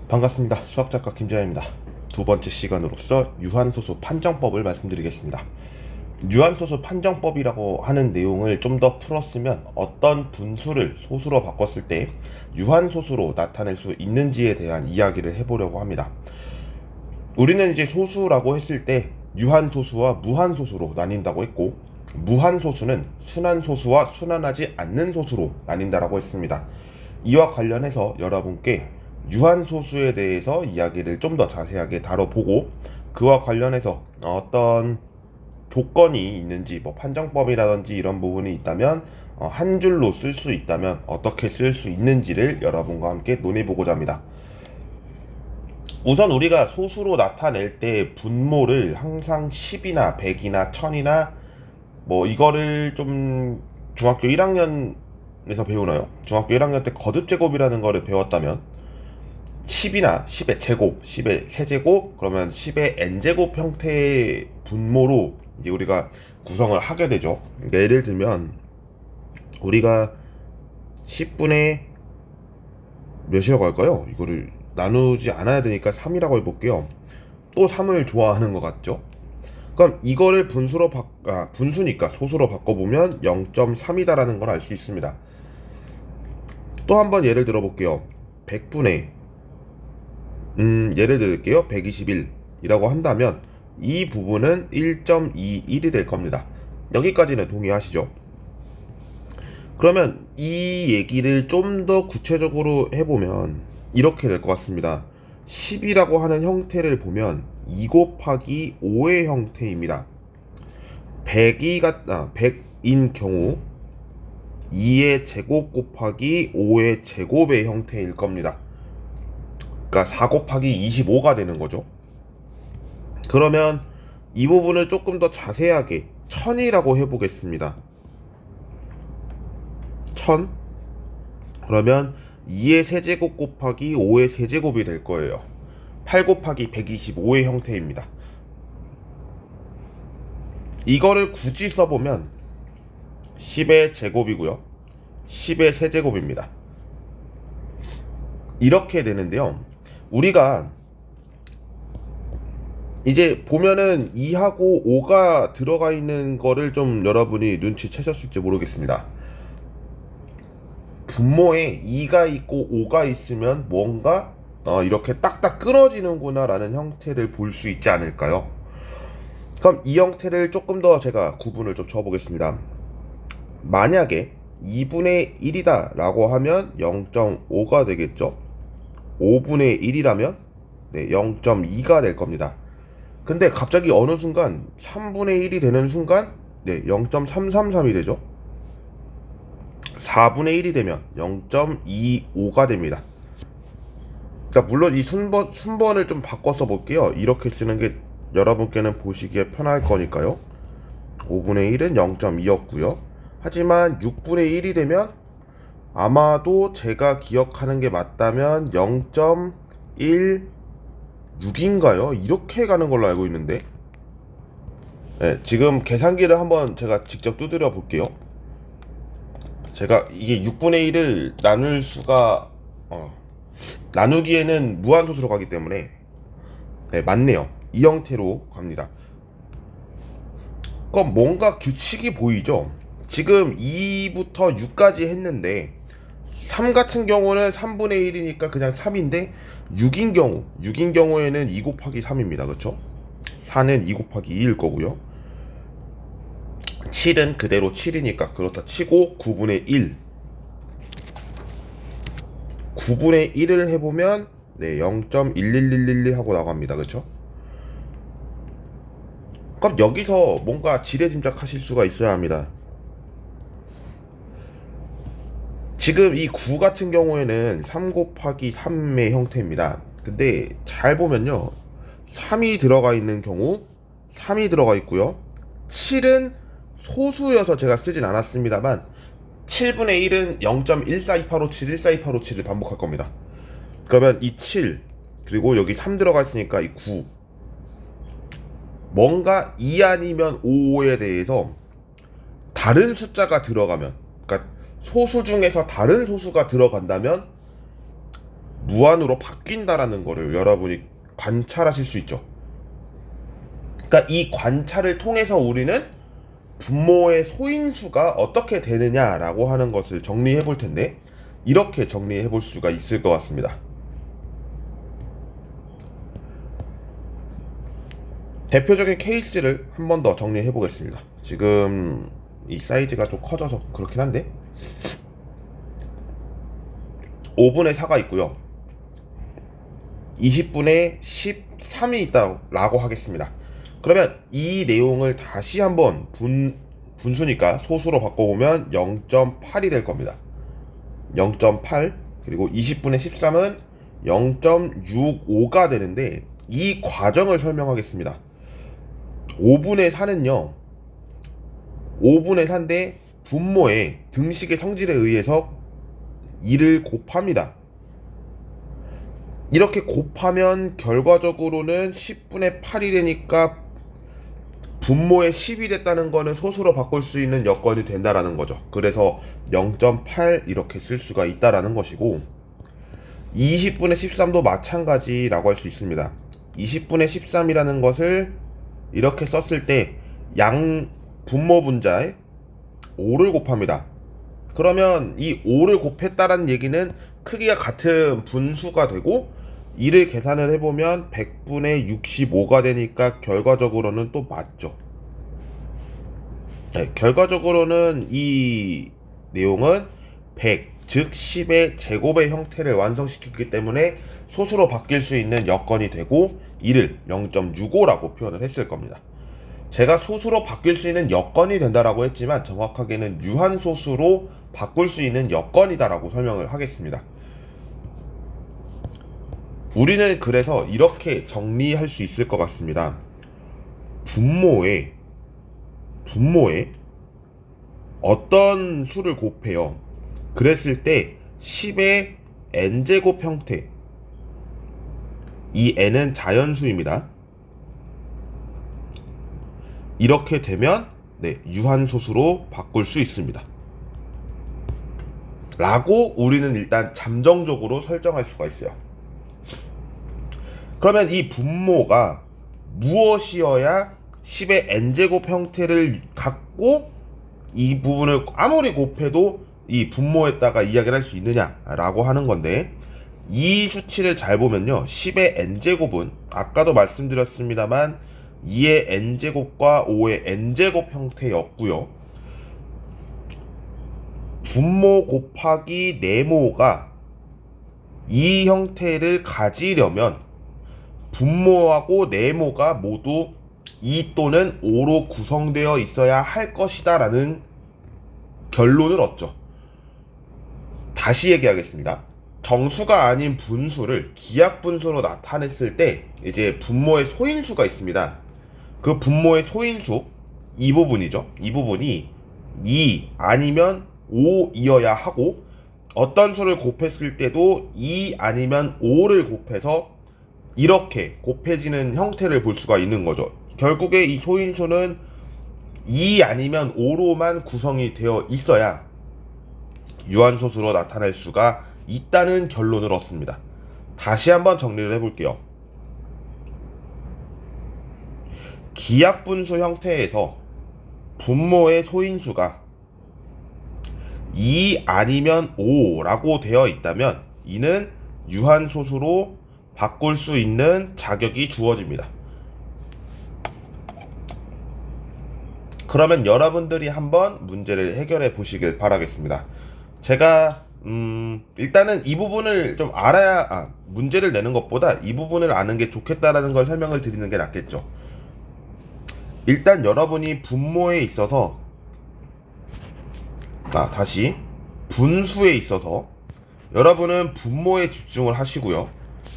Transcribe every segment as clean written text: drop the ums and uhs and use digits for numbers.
반갑습니다. 수학작가 김재현입니다. 두 번째 시간으로서 유한소수 판정법을 말씀드리겠습니다. 유한소수 판정법이라고 하는 내용을 좀 더 풀었으면 어떤 분수를 소수로 바꿨을 때 유한소수로 나타낼 수 있는지에 대한 이야기를 해보려고 합니다. 우리는 이제 소수라고 했을 때 유한소수와 무한소수로 나뉜다고 했고, 무한소수는 순환소수와 순환하지 않는 소수로 나뉜다라고 했습니다. 이와 관련해서 여러분께 유한소수에 대해서 이야기를 좀 더 자세하게 다뤄보고, 그와 관련해서 어떤 조건이 있는지, 뭐 판정법이라든지 이런 부분이 있다면 한 줄로 쓸 수 있다면 어떻게 쓸 수 있는지를 여러분과 함께 논해보고자 합니다. 우선 우리가 소수로 나타낼 때 분모를 항상 10이나 100이나 1000이나 뭐 이거를 좀 중학교 1학년에서 배우나요? 중학교 1학년 때 거듭제곱이라는 거를 배웠다면 10이나 10의 제곱, 10의 세제곱, 그러면 10의 n제곱 형태의 분모로 이제 우리가 구성을 하게 되죠. 그러니까 예를 들면 우리가 10분의 몇이라고 할까요? 이거를 나누지 않아야 되니까 3이라고 해볼게요. 또 3을 좋아하는 것 같죠? 그럼 이거를 분수니까 소수로 바꿔보면 0.3이다라는 걸 알 수 있습니다. 또 한번 예를 들어볼게요. 100분의 예를 들게요. 121이라고 한다면 이 부분은 1.21이 될 겁니다. 여기까지는 동의하시죠? 그러면 이 얘기를 좀 더 구체적으로 해보면 이렇게 될 것 같습니다. 10이라고 하는 형태를 보면 2 곱하기 5의 형태입니다. 100인 경우 2의 제곱 곱하기 5의 제곱의 형태일 겁니다. 그러니까 4 곱하기 25가 되는 거죠. 그러면 이 부분을 조금 더 자세하게 1000이라고 해보겠습니다. 1000 그러면 2의 세제곱 곱하기 5의 세제곱이 될 거예요. 8 곱하기 125의 형태입니다. 이거를 굳이 써보면 10의 제곱이고요. 10의 세제곱입니다. 이렇게 되는데요. 우리가 이제 보면은 2하고 5가 들어가 있는 거를 좀 여러분이 눈치채셨을지 모르겠습니다. 분모에 2가 있고 5가 있으면 뭔가 이렇게 딱딱 끊어지는구나 라는 형태를 볼 수 있지 않을까요? 그럼 이 형태를 조금 더 제가 구분을 좀 줘보겠습니다. 만약에 2분의 1이다 라고 하면 0.5가 되겠죠. 5분의 1이라면 0.2가 될 겁니다. 근데 갑자기 어느 순간 3분의 1이 되는 순간 0.333이 되죠. 4분의 1이 되면 0.25가 됩니다. 자, 물론 이 순번을 좀 바꿔서 볼게요. 이렇게 쓰는 게 여러분께는 보시기에 편할 거니까요. 5분의 1은 0.2였고요. 하지만 6분의 1이 되면 아마도 제가 기억하는 게 맞다면 0.16인가요? 이렇게 가는 걸로 알고 있는데, 지금 계산기를 한번 제가 직접 두드려 볼게요. 제가 이게 6분의 1을 나눌 수가 나누기에는 무한소수로 가기 때문에 맞네요. 이 형태로 갑니다. 그럼 뭔가 규칙이 보이죠? 지금 2부터 6까지 했는데 3 같은 경우는 3분의 1이니까 그냥 3인데 6인 경우에는 2 곱하기 3입니다. 그렇죠? 4는 2 곱하기 2일 거고요. 7은 그대로 7이니까 그렇다 치고 9분의 1 9분의 1을 해보면 0.11111 하고 나갑니다. 그렇죠? 그럼 여기서 뭔가 지레짐작하실 수가 있어야 합니다. 지금 이 9 같은 경우에는 3 곱하기 3의 형태입니다. 근데 잘 보면요, 3이 들어가 있는 경우 3이 들어가 있고요. 7은 소수여서 제가 쓰진 않았습니다만 7분의 1은 0.142857 142857을 반복할 겁니다. 그러면 이 7 그리고 여기 3 들어가 있으니까 이 9 뭔가 2 아니면 5에 대해서 다른 숫자가 들어가면, 그러니까 소수 중에서 다른 소수가 들어간다면 무한으로 바뀐다라는 거를 여러분이 관찰하실 수 있죠. 그러니까 이 관찰을 통해서 우리는 분모의 소인수가 어떻게 되느냐라고 하는 것을 정리해 볼 텐데, 이렇게 정리해 볼 수가 있을 것 같습니다. 대표적인 케이스를 한 번 더 정리해 보겠습니다. 지금 이 사이즈가 좀 커져서 그렇긴 한데, 5분의 4가 있고요, 20분의 13이 있다고 하겠습니다. 그러면 이 내용을 다시 한번 분수니까 소수로 바꿔보면 0.8이 될 겁니다. 0.8, 그리고 20분의 13은 0.65가 되는데, 이 과정을 설명하겠습니다. 5분의 4는요, 5분의 4인데 분모의 등식의 성질에 의해서 2를 곱합니다. 이렇게 곱하면 결과적으로는 10분의 8이 되니까 분모의 10이 됐다는 거는 소수로 바꿀 수 있는 여건이 된다라는 거죠. 그래서 0.8 이렇게 쓸 수가 있다라는 것이고, 20분의 13도 마찬가지라고 할 수 있습니다. 20분의 13이라는 것을 이렇게 썼을 때 양 분모 분자에 5를 곱합니다. 그러면 이 5를 곱했다라는 얘기는 크기가 같은 분수가 되고, 이를 계산을 해보면 100분의 65가 되니까 결과적으로는 또 맞죠. 네, 결과적으로는 이 내용은 100, 즉 10의 제곱의 형태를 완성시켰기 때문에 소수로 바뀔 수 있는 여건이 되고, 이를 0.65라고 표현을 했을 겁니다. 제가 소수로 바뀔 수 있는 여건이 된다라고 했지만 정확하게는 유한소수로 바꿀 수 있는 여건이다라고 설명을 하겠습니다. 우리는 그래서 이렇게 정리할 수 있을 것 같습니다. 분모에 어떤 수를 곱해요. 그랬을 때 10의 n제곱 형태, 이 n은 자연수입니다. 이렇게 되면 유한소수로 바꿀 수 있습니다. 라고 우리는 일단 잠정적으로 설정할 수가 있어요. 그러면 이 분모가 무엇이어야 10의 n제곱 형태를 갖고 이 부분을 아무리 곱해도 이 분모에다가 이야기를 할 수 있느냐라고 하는 건데, 이 수치를 잘 보면요, 10의 n제곱은 아까도 말씀드렸습니다만 2의 n제곱과 5의 n제곱 형태였고요, 분모 곱하기 네모가 이 형태를 가지려면 분모하고 네모가 모두 2 또는 5로 구성되어 있어야 할 것이다 라는 결론을 얻죠. 다시 얘기하겠습니다. 정수가 아닌 분수를 기하분수로 나타냈을 때 이제 분모의 소인수가 있습니다. 그 분모의 소인수, 이 부분이죠. 이 부분이 2 아니면 5이어야 하고, 어떤 수를 곱했을 때도 2 아니면 5를 곱해서 이렇게 곱해지는 형태를 볼 수가 있는 거죠. 결국에 이 소인수는 2 아니면 5로만 구성이 되어 있어야 유한소수로 나타낼 수가 있다는 결론을 얻습니다. 다시 한번 정리를 해볼게요. 기하분수 형태에서 분모의 소인수가 2 아니면 5라고 되어 있다면 이는 유한소수로 바꿀 수 있는 자격이 주어집니다. 그러면 여러분들이 한번 문제를 해결해 보시길 바라겠습니다. 제가 일단은 이 부분을 좀 알아야, 문제를 내는 것보다 이 부분을 아는 게 좋겠다라는 걸 설명을 드리는 게 낫겠죠. 일단 여러분이 분모에 있어서, 다시 분수에 있어서 여러분은 분모에 집중을 하시고요,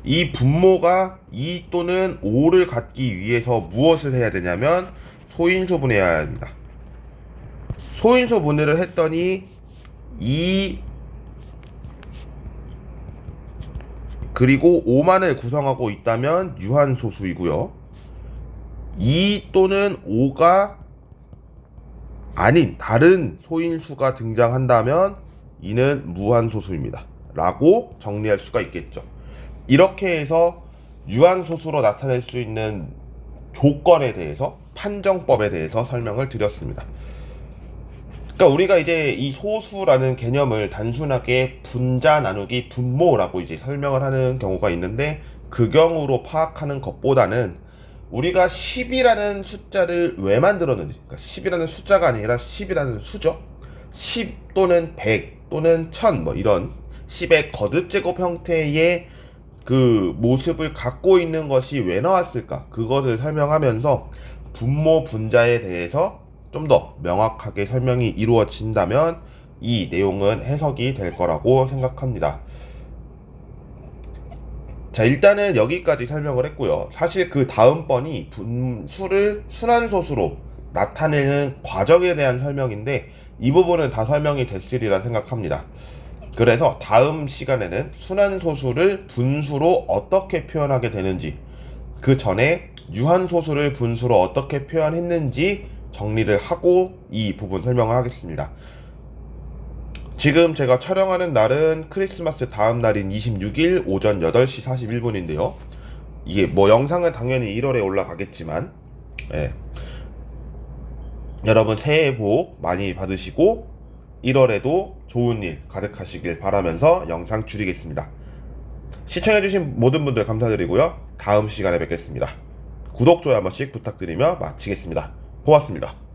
이 분모가 2 또는 5를 갖기 위해서 무엇을 해야 되냐면 소인수 분해해야 합니다. 소인수 분해를 했더니 2 그리고 5만을 구성하고 있다면 유한소수이고요, 2 또는 5가 아닌 다른 소인수가 등장한다면 이는 무한소수입니다 라고 정리할 수가 있겠죠. 이렇게 해서 유한소수로 나타낼 수 있는 조건에 대해서, 판정법에 대해서 설명을 드렸습니다. 그러니까 우리가 이제 이 소수라는 개념을 단순하게 분자 나누기 분모라고 이제 설명을 하는 경우가 있는데, 그 경우로 파악하는 것보다는 우리가 10이라는 숫자를 왜 만들었는지, 그러니까 10이라는 숫자가 아니라 10이라는 수죠. 10 또는 100 또는 1000 뭐 이런 10의 거듭제곱 형태의 그 모습을 갖고 있는 것이 왜 나왔을까, 그것을 설명하면서 분모 분자에 대해서 좀 더 명확하게 설명이 이루어진다면 이 내용은 해석이 될 거라고 생각합니다. 자, 일단은 여기까지 설명을 했고요. 사실 그 다음번이 분수를 순환소수로 나타내는 과정에 대한 설명인데, 이 부분은 다 설명이 됐으리라 생각합니다. 그래서 다음 시간에는 순환소수를 분수로 어떻게 표현하게 되는지, 그 전에 유한소수를 분수로 어떻게 표현했는지 정리를 하고 이 부분 설명을 하겠습니다. 지금 제가 촬영하는 날은 크리스마스 다음 날인 26일 오전 8시 41분인데요. 이게 뭐 영상은 당연히 1월에 올라가겠지만, 예. 여러분 새해 복 많이 받으시고 1월에도 좋은 일 가득하시길 바라면서 영상 줄이겠습니다. 시청해주신 모든 분들 감사드리고요. 다음 시간에 뵙겠습니다. 구독, 좋아요 한 번씩 부탁드리며 마치겠습니다. 고맙습니다.